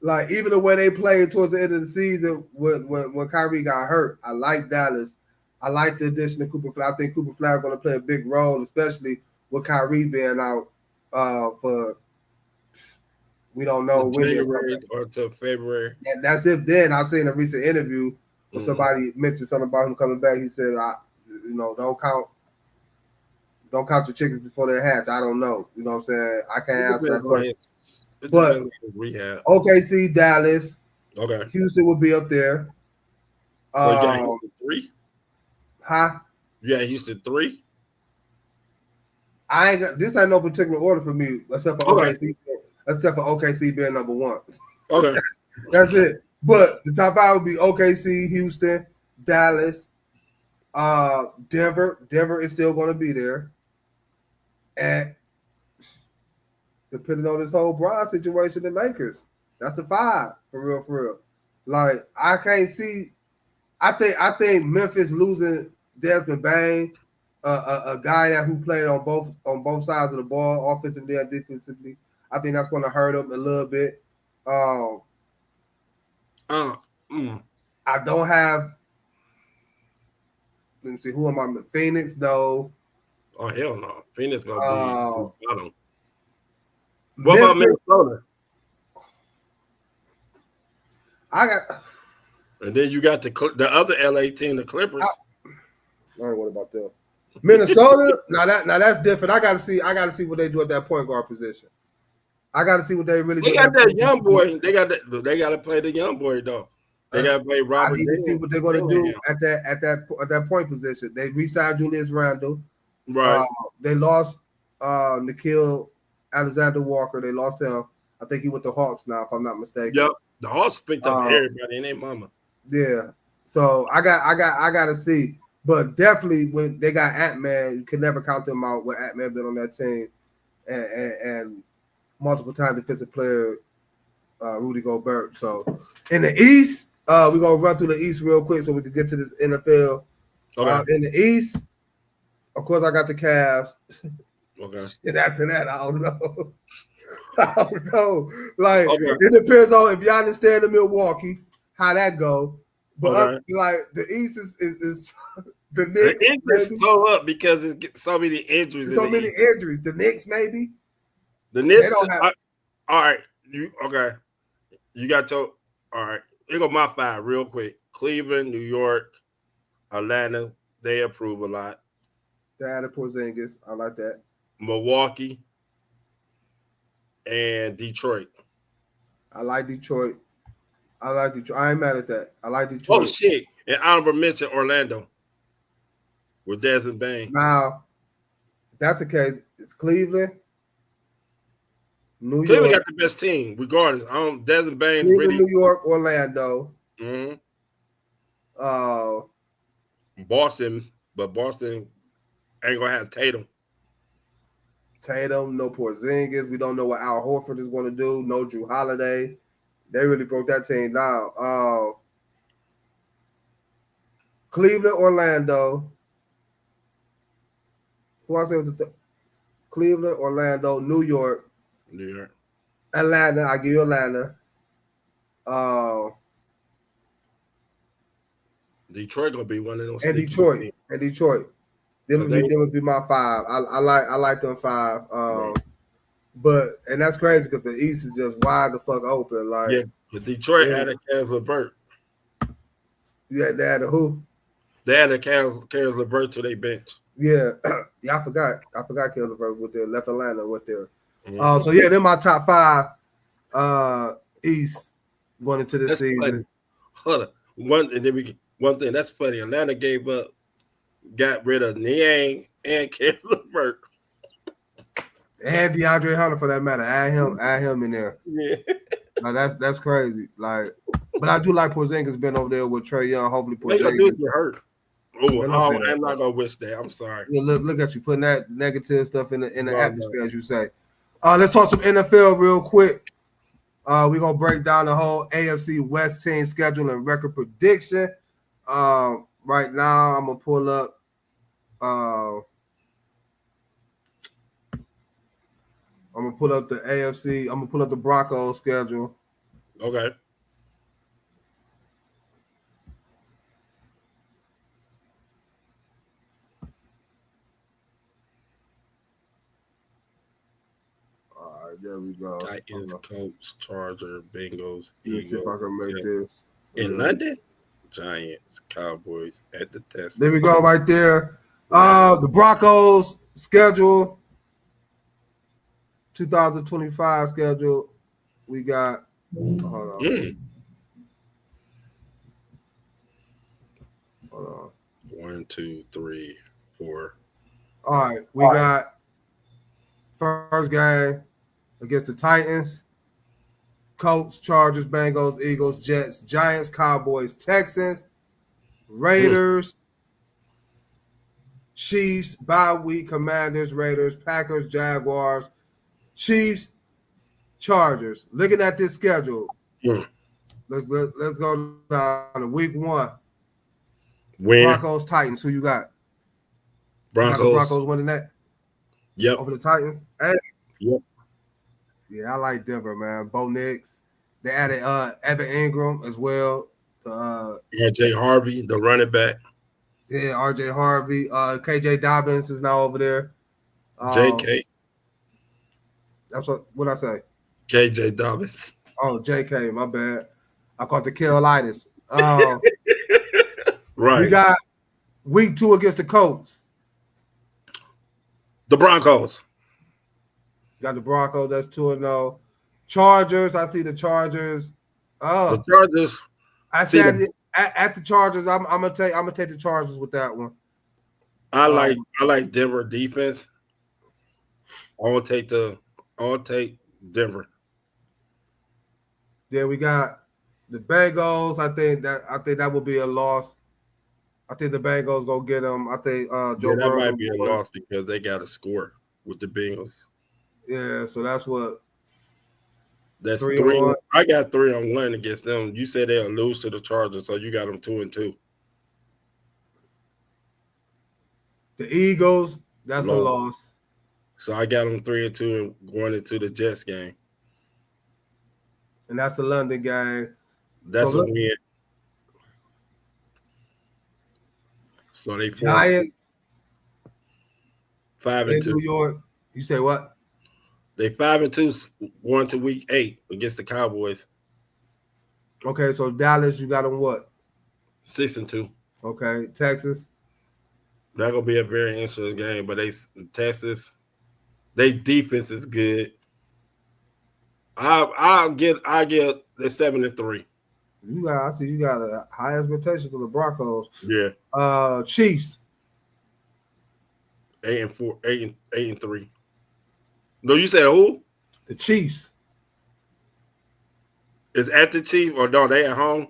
C: Like even the way they played towards the end of the season when Kyrie got hurt, I like Dallas. I like the addition of Cooper Flag. I think Cooper Flag is going to play a big role, especially with Kyrie being out for we don't know when
D: January or to February.
C: And that's if then I seen a recent interview where somebody mentioned something about him coming back. He said, don't count your chickens before they hatch. I don't know. You know what I'm saying? I can't answer that question. But OKC, Dallas,
D: okay,
C: Houston will be up there.
D: So you got Houston 3?
C: Huh?
D: You got Houston 3?
C: This ain't no particular order for me, except for OKC being number 1.
D: Okay.
C: That's it. But the top 5 would be OKC, Houston, Dallas, Denver. Denver is still going to be there. And depending on this whole Bron situation, the Lakers. That's the 5, for real. Like, I can't see I think Memphis losing Desmond Bain, a guy who played on both sides of the ball, offensively and defensively. I think that's going to hurt him a little bit. I don't have. Let me see. Who am I? Phoenix? No.
D: Oh hell no! Phoenix gonna be bottom. What
C: Memphis,
D: about Minnesota?
C: I got.
D: And then you got the other LA team, the Clippers.
C: I don't worry about them. Minnesota. now that's different. I got to see what they do at that point guard position. I got to see what they really do.
D: They got that young boy. They got to play the young boy though. They got to play Robert.
C: I need to see what they're going to do at that point position. They re-signed Julius Randle.
D: Right.
C: They lost Nikhil Alexander Walker. They lost him. I think he went to Hawks now, if I'm not mistaken.
D: Yep. The Hawks picked up everybody in their mama.
C: Yeah. So I got to see. But definitely when they got Ant-Man, you can never count them out when Ant-Man been on that team. And multiple time defensive player Rudy Gobert. So in the East, we're gonna run through the East real quick so we can get to this NFL.
D: Okay.
C: In the East, of course, I got the Cavs.
D: Okay.
C: And after that, I don't know. I don't know. Like it depends on if y'all understand the Milwaukee, how that go. But like the East is the Knicks.
D: The Knicks slow up because it's so many injuries.
C: So many injuries. The Knicks maybe.
D: The Knicks. All right. You got to. All right. Here go my 5 real quick. Cleveland, New York, Atlanta. They approve a lot.
C: They added Porzingis. I like that.
D: Milwaukee and Detroit.
C: I like Detroit. I ain't mad at that. I like Detroit.
D: Oh shit! And honorable mention Orlando with Desmond Bain.
C: Now, if that's the case, it's Cleveland. New
D: Cleveland
C: York.
D: got the best team, regardless. Desmond Bain.
C: Cleveland,
D: really,
C: New York, Orlando.
D: Mm-hmm. Boston, but Boston ain't gonna have Tatum.
C: No Porzingis. We don't know what Al Horford is going to do. No Drew Holiday. They really broke that team down. Cleveland, Orlando. Who I say was Cleveland, Orlando, New York, Atlanta. I give you Atlanta.
D: Detroit gonna be one of those.
C: And Detroit. Them would be my 5. I like them 5.
D: Right.
C: But that's crazy because the East is just wide the fuck open. Like
D: but Detroit had a Caris LeVert.
C: Yeah, they had a who?
D: They had a Caris LeVert to their bench.
C: Yeah, I forgot. Caris LeVert with their left Atlanta with their. So yeah, they're my top 5 East going into this season.
D: Funny. Hold on. One thing that's funny. Atlanta got rid of Niang and Caris LeVert.
C: And DeAndre Hunter for that matter. Add him in there.
D: Yeah.
C: Like that's crazy. Like, but I do like Porzingis been over there with Trae Young. Hopefully
D: Porzingis get hurt. I'm not gonna wish that. I'm sorry.
C: Yeah, look at you putting that negative stuff in the atmosphere, as you say. Let's talk some NFL real quick. We're gonna break down the whole AFC West team schedule and record prediction. Right now, I'm gonna pull up. I'm gonna pull up the AFC. I'm gonna pull up the Broncos schedule.
D: Okay.
C: All right, there we go.
D: Titans, Colts, Chargers, Bengals,
C: Let's see if I
D: Eagles.
C: can make this.
D: In London, Giants, Cowboys at the test.
C: There we go, right there. The Broncos schedule. 2025 schedule. We got. Hold on. Hold on.
D: 1, 2, 3, 4.
C: All right, we got first game against the Titans, Colts, Chargers, Bengals, Eagles, Jets, Giants, Cowboys, Texans, Raiders, Chiefs, bye week, Commanders, Raiders, Packers, Jaguars, Chiefs, Chargers. Looking at this schedule, let's go down to week 1.
D: Win.
C: Broncos, Titans. Who you got? You got the
D: Broncos.
C: Broncos winning that
D: Yep.
C: over the Titans. Hey.
D: Yep.
C: Yeah, I like Denver, man. Bo Nix. They added Evan Ingram as well.
D: RJ Harvey, the running back.
C: Yeah, RJ Harvey. KJ Dobbins is now over there.
D: JK.
C: That's what I say.
D: KJ Dobbins.
C: Oh, JK, my bad. I caught the Carolitis.
D: Right.
C: We got week 2 against the Colts.
D: The Broncos.
C: Got the Broncos. That's 2-0. Chargers. I see the Chargers.
D: The Chargers.
C: I said at the Chargers. I'm gonna take the Chargers with that one.
D: I like Denver defense. I'll take Denver.
C: Yeah, we got the Bengals. I think that will be a loss. I think the Bengals gonna get them. I think Joe
D: that
C: Burrow
D: might be a loss because they got to score with the Bengals.
C: Yeah, so that's what.
D: That's
C: 3-1.
D: I got 3-1 against them. You said they'll lose to the Chargers, so you got them 2-2.
C: The Eagles, that's a loss.
D: So I got them 3-2 and going into the Jets game.
C: And that's a London game.
D: That's a win. So they
C: Giants
D: 5-2.
C: New York. You say what?
D: They 5-2 going to week 8 against the Cowboys.
C: Okay, so Dallas, you got them what?
D: 6-2.
C: Okay, Texas.
D: That's gonna be a very interesting game, but Texas, they defense is good. I get the 7-3.
C: I see you got a high expectation for the Broncos.
D: Yeah.
C: Chiefs.
D: 8-4, 8-3. No, you said who?
C: The Chiefs.
D: Is at the Chiefs or no? They at home.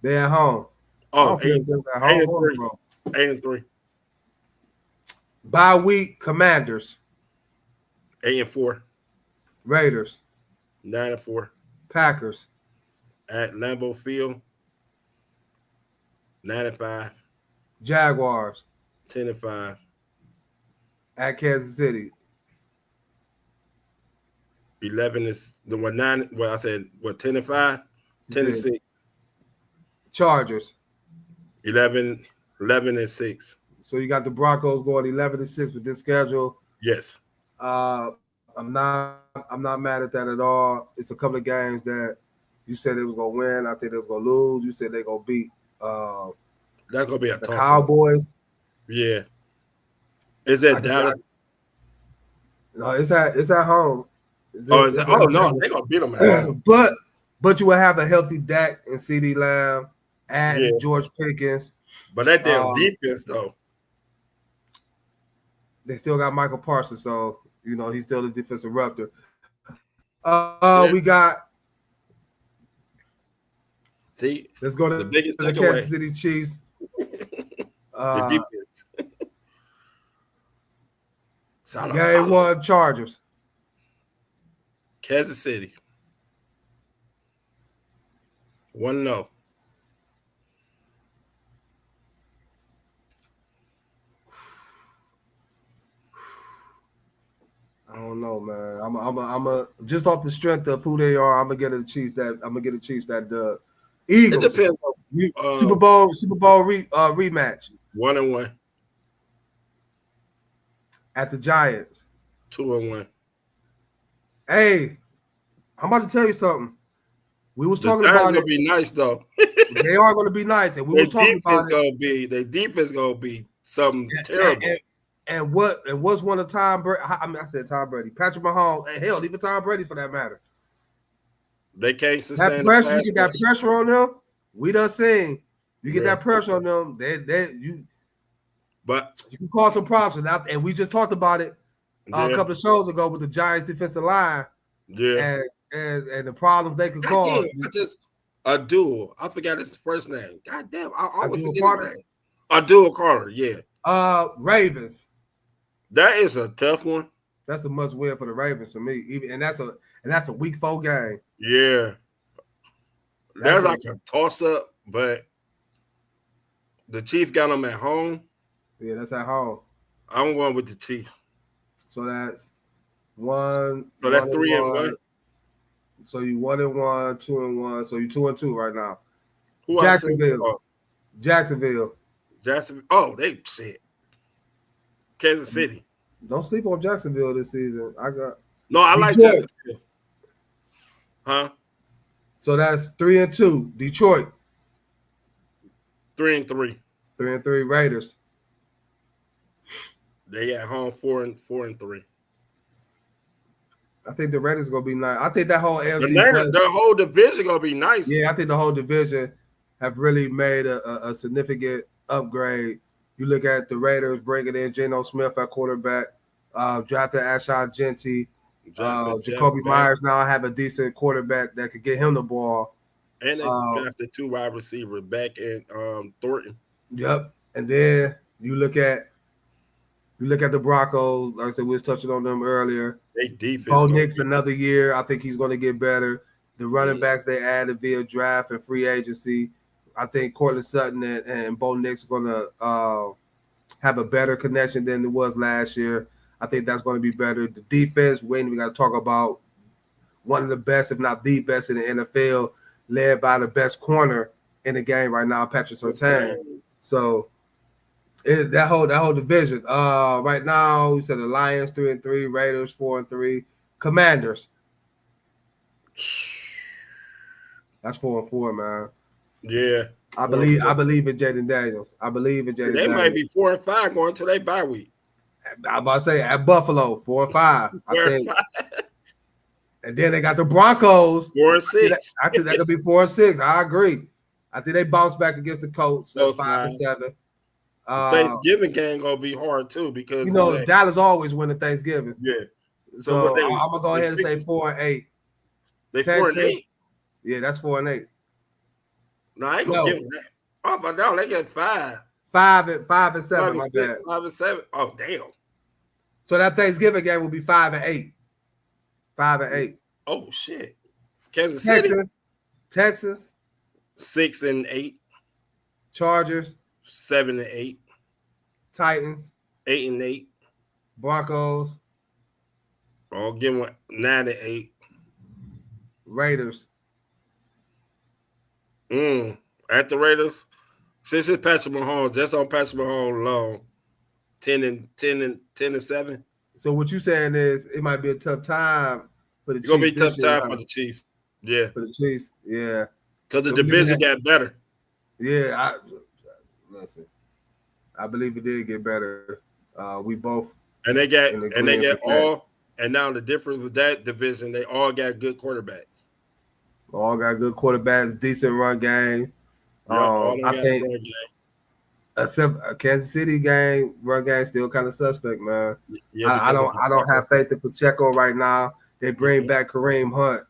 C: They at home.
D: Oh,
C: 8-3.
D: 8-3.
C: Bye week, Commanders.
D: 8-4.
C: Raiders.
D: 9-4.
C: Packers.
D: At Lambeau Field. 9-5.
C: Jaguars.
D: 10-5.
C: At Kansas City.
D: 11 is the one 9. Well, I said what 10-5, 10-6.
C: Chargers.
D: 11-6.
C: So you got the Broncos going 11-6 with this schedule.
D: Yes.
C: I'm not mad at that at all. It's a couple of games that you said they was gonna win. I think they was gonna lose. You said they gonna beat
D: That's gonna be a
C: the
D: tough
C: Cowboys.
D: Yeah. Is that Dallas?
C: No, it's at home.
D: No, they're gonna beat them at home.
C: But you will have a healthy Dak and CeeDee Lamb and George Pickens.
D: But that damn defense though.
C: They still got Michael Parsons, so he's still the defensive ruptor. We got.
D: See,
C: let's go to
D: the biggest
C: the Kansas City Chiefs.
D: The defense.
C: Game 1, Chargers.
D: Kansas City. 1-0.
C: I don't know, man. I'm just off the strength of who they are. I'm gonna get the Chiefs that dub. Eagles.
D: It depends.
C: Super Bowl rematch.
D: 1-1.
C: At the Giants.
D: 2-1.
C: Hey, I'm about to tell you something. We was talking
D: Giants
C: about it.
D: Gonna be nice though.
C: They are going to be nice, and we was talking about it.
D: Their defense gonna be something terrible.
C: And what's one of Tom Brady? I said Tom Brady, Patrick Mahomes, and hell, even Tom Brady for that matter.
D: They can't sustain
C: that pressure. You get that pressure on them. We done seen. You get that pressure on them.
D: But
C: you can cause some problems, and we just talked about it a couple of shows ago with the Giants defensive line.
D: Yeah,
C: and the problems they could cause.
D: Just a duel. I forgot his first name. God damn, I always forget his name. Abdul Carter. Yeah.
C: Ravens.
D: That is a tough one.
C: That's a must win for the Ravens for me. And that's a week 4 game.
D: Yeah. That's like a toss up, but The Chief got them at home.
C: Yeah, that's at home.
D: I'm going with the Chief.
C: So that's one.
D: So that's
C: 1-1.
D: 3-1.
C: So you 1-1, 2-1. So you 2-2 right now.
D: Who
C: Jacksonville. Jacksonville.
D: Jacksonville. Oh, they shit. Kansas City.
C: Don't sleep on Jacksonville this season. I
D: like
C: Detroit.
D: Jacksonville. Huh?
C: So that's 3-2. Detroit.
D: 3-3.
C: 3-3 Raiders.
D: They at home 4-3.
C: I think the Raiders gonna be nice. I think that whole AFC
D: The whole division gonna be nice.
C: Yeah, I think the whole division have really made a significant upgrade. You look at the Raiders bringing in Geno Smith at quarterback, drafted Ashon Genty, Jacoby Myers now have a decent quarterback that could get him the ball.
D: And they drafted 2 wide receivers back in Thornton.
C: Yep. And then you look at the Broncos. Like I said, we was touching on them earlier.
D: They defense.
C: Bo Nix another year. I think he's going to get better. The running backs they added via draft and free agency. I think Cortland Sutton and Bo Nix are going to have a better connection than it was last year. I think that's going to be better. The defense, we got to talk about one of the best, if not the best in the NFL, led by the best corner in the game right now, Patrick Surtain. So that whole division. Right now, you said the Lions 3-3, Raiders 4-3, Commanders. That's 4-4, man.
D: Yeah,
C: I believe in Jaden Daniels.
D: They might be 4-5 going to their bye week.
C: I'm about to say at Buffalo 4-5. I think. And then they got the Broncos
D: 4-6.
C: I think that could be 4-6. I agree. I think they bounce back against the Colts. That's 5-7.
D: Thanksgiving game gonna be hard too because
C: Dallas always win the Thanksgiving.
D: Yeah.
C: So I'm gonna go ahead and say 4-8.
D: They 4-8.
C: Yeah, that's 4-8.
D: No, I ain't gonna give them that. Oh, but no, they got 5.
C: 5-7. My bad.
D: 5-7. Oh, damn.
C: So that Thanksgiving game will be 5-8. 5-8.
D: Oh shit. Kansas City.
C: Texas.
D: 6-8.
C: Chargers.
D: 7-8.
C: Titans.
D: 8-8.
C: Broncos.
D: I'll give them 9-8.
C: Raiders.
D: At the Raiders, since it's Patrick Mahomes, just on Patrick Mahomes alone, 10-7.
C: So what you saying is it might be a tough time for the Chiefs.
D: It's gonna be a tough time for the Chiefs. Yeah,
C: for the Chiefs. Yeah,
D: because the division got better.
C: Yeah, I believe it did get better. We both
D: and they got all. And now the difference with that division, they all got good quarterbacks.
C: All got good quarterbacks, decent run game. I think except a Kansas City game, run game still kind of suspect, man. Yeah, I don't have faith in Pacheco right now. They bring back Kareem Hunt.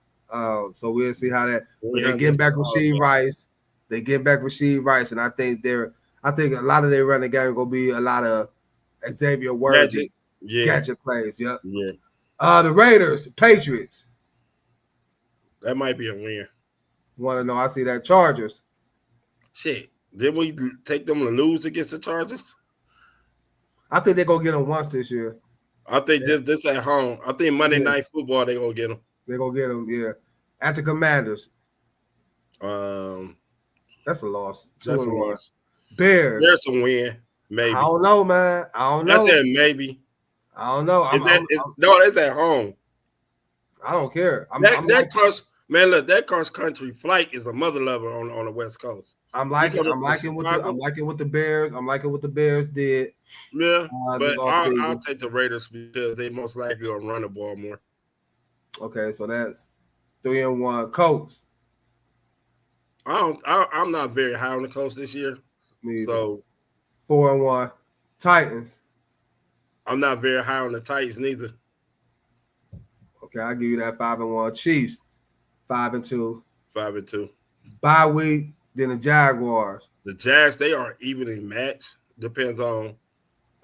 C: So we'll see how that. They get back Rashee Rice. And I think a lot of their running game gonna be a lot of Xavier Worthy gadget plays. Yep. Yeah. The Raiders, Patriots.
D: That might be a win.
C: Want to know? I see that Chargers.
D: Shit. Did we take them to lose against the Chargers?
C: I think they're going to get them once this year.
D: I think this at home. I think Monday Night Football, they're going to get them.
C: They're going to get them, yeah. At the Commanders. That's a loss.
D: That's a loss.
C: Bears.
D: There's a win, maybe.
C: I don't know, man. I don't know.
D: I said maybe.
C: I don't know.
D: No, it's at home.
C: I don't care.
D: That cross country flight is a mother lover on the West Coast.
C: I'm liking what the Bears. I'm liking what the Bears did.
D: Yeah, but I'll take the Raiders because they most likely will run the ball more.
C: Okay, so that's 3-1. Colts.
D: I'm not very high on the Colts this year. So
C: 4-1. Titans.
D: I'm not very high on the Titans neither.
C: Okay, I'll give you that 5-1. Chiefs, 5-2.
D: 5-2.
C: Bye week, then the Jaguars.
D: The Jags, they are evenly matched. Depends on.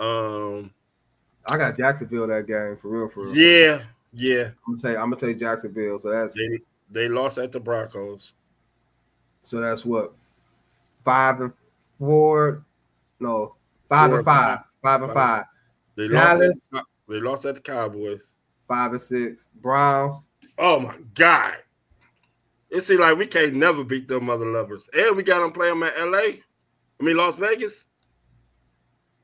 C: I got Jacksonville that game for real.
D: Yeah.
C: I'm gonna take Jacksonville. So that's
D: they lost at the Broncos.
C: So that's what 5-4. No, 5-5. 5-5. Dallas.
D: They lost at the Cowboys.
C: 5-6. Browns.
D: Oh my God! It seems like we can't never beat them mother lovers. And we got them playing them at Las Vegas.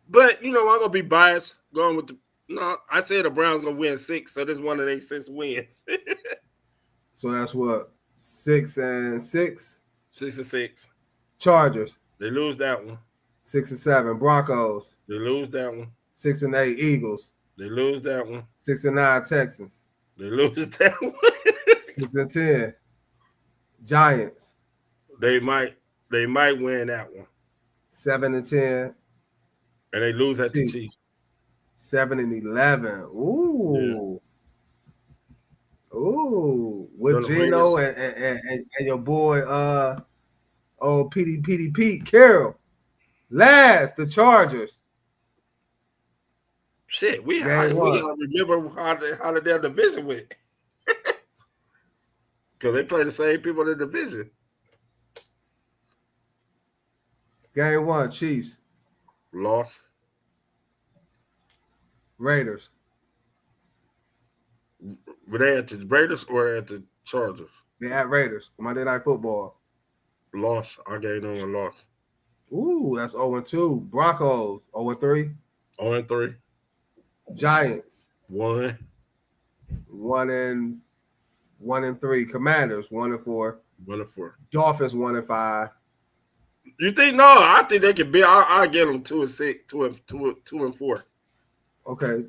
D: But I'm gonna be biased going with I said the Browns gonna win 6, so this is one of their 6 wins.
C: So that's what 6-6.
D: 6-6.
C: Chargers.
D: They lose that one.
C: 6-7. Broncos.
D: They lose that one.
C: 6-8. Eagles.
D: They lose that one.
C: 6-9. Texans.
D: They lose that one.
C: 6-10. Giants.
D: They might win that one.
C: 7-10.
D: And they lose at the Chiefs.
C: 7-11. Ooh. Yeah. Ooh. With Gino and your boy Pete Carroll. Last, the Chargers.
D: Shit, we gotta remember how their division went. Because they play the same people in the division.
C: Game 1, Chiefs.
D: Lost.
C: Raiders.
D: Were they at the Raiders or at the Chargers?
C: They at Raiders. Monday Night Football.
D: Lost. I gave them a loss.
C: Ooh, that's 0-2. Broncos, 0-3.
D: 0-3.
C: Giants.
D: 1.
C: 1-3. Commanders, 1-4.
D: 1-4.
C: Dolphins, 1-5.
D: You think? No, I think they can be. I'll get them 2-6, 2-4.
C: Okay.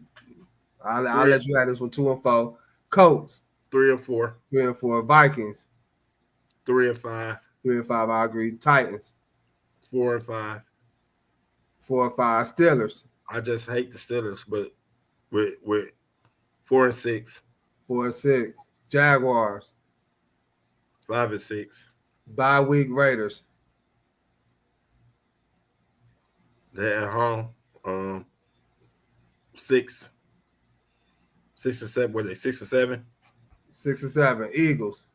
C: I'll let you have this one 2-4. Colts.
D: 3-4.
C: 3-4. Vikings.
D: 3-5.
C: 3-5. I agree. Titans.
D: 4-5.
C: 4-5. Steelers.
D: I just hate the Steelers, but with 4-6.
C: 4-6. Jaguars.
D: 5-6.
C: Bye week Raiders.
D: They're at home. 6. 6-7. Were they 6-7?
C: 6-7. Eagles.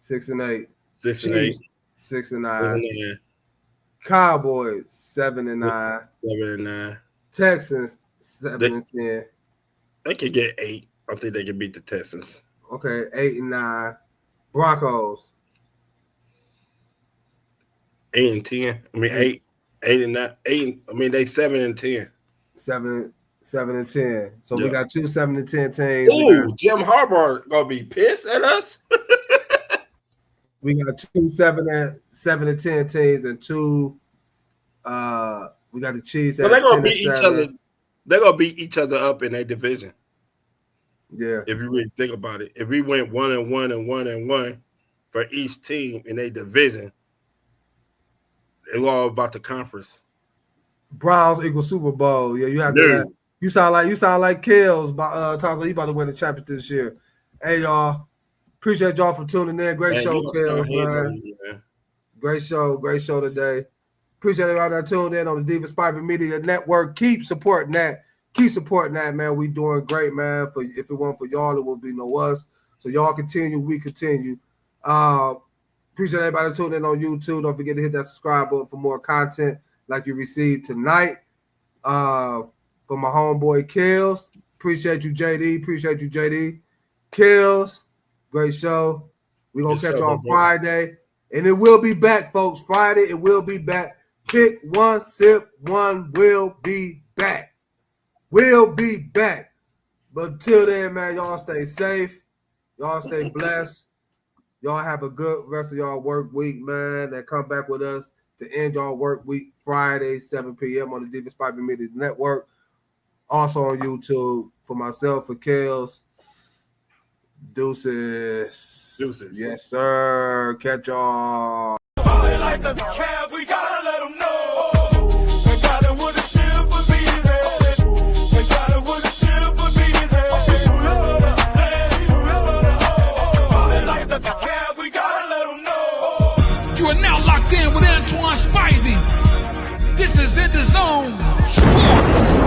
C: 6-8.
D: 6-8.
C: 6-9. Cowboys 7-9.
D: 7-9.
C: Texans 7-10.
D: They could get 8. I think they can beat the Texans.
C: Okay, 8-9. Broncos
D: 8-10. I mean 8-9. 8. I mean they 7-10.
C: 7-10. So
D: Yeah.
C: we got 2 7-10 teams.
D: Ooh, Jim Harbaugh gonna be pissed at us.
C: We got 2 7-10 teams and 2. We got the Chiefs.
D: But they're gonna beat each other. They're gonna beat each other up in their division.
C: Yeah.
D: If you really think about it, if we went 1-1 and 1-1 for each team in their division, it's all about the conference.
C: Browns equals Super Bowl. Yeah, you have to. You sound like Kellz. Talks like you about to win the championship this year. Hey y'all, appreciate y'all for tuning in. Great show, Kellz, man. Great show today. Appreciate everybody that tuned in on the Diva Spivey Media Network. Keep supporting that. Man. We doing great, man. If it weren't for y'all, it would be no us. So y'all continue, we continue. Appreciate everybody tuning in on YouTube. Don't forget to hit that subscribe button for more content like you received tonight. For my homeboy Kellz. Appreciate you, JD. Kellz, great show. We're going to catch y'all Friday. And it will be back, folks. Friday, it will be back. Pick one, sip one, will be back. But until then, man, y'all stay safe. Y'all stay blessed. Y'all have a good rest of y'all work week, man. And come back with us to end y'all work week Friday, 7 p.m. on the Diva Spivey Media Network. Also on YouTube. For myself, for Kellz. Deuces. Yes, sir. Catch y'all.
A: Party like the Cavs, we gotta let them know. They got it with a silver bees head. They got it with a silver bees head. Party like the Cavs, we gotta let them know.
B: You are now locked in with Antoine Spivey. This is EnDaZone Sports.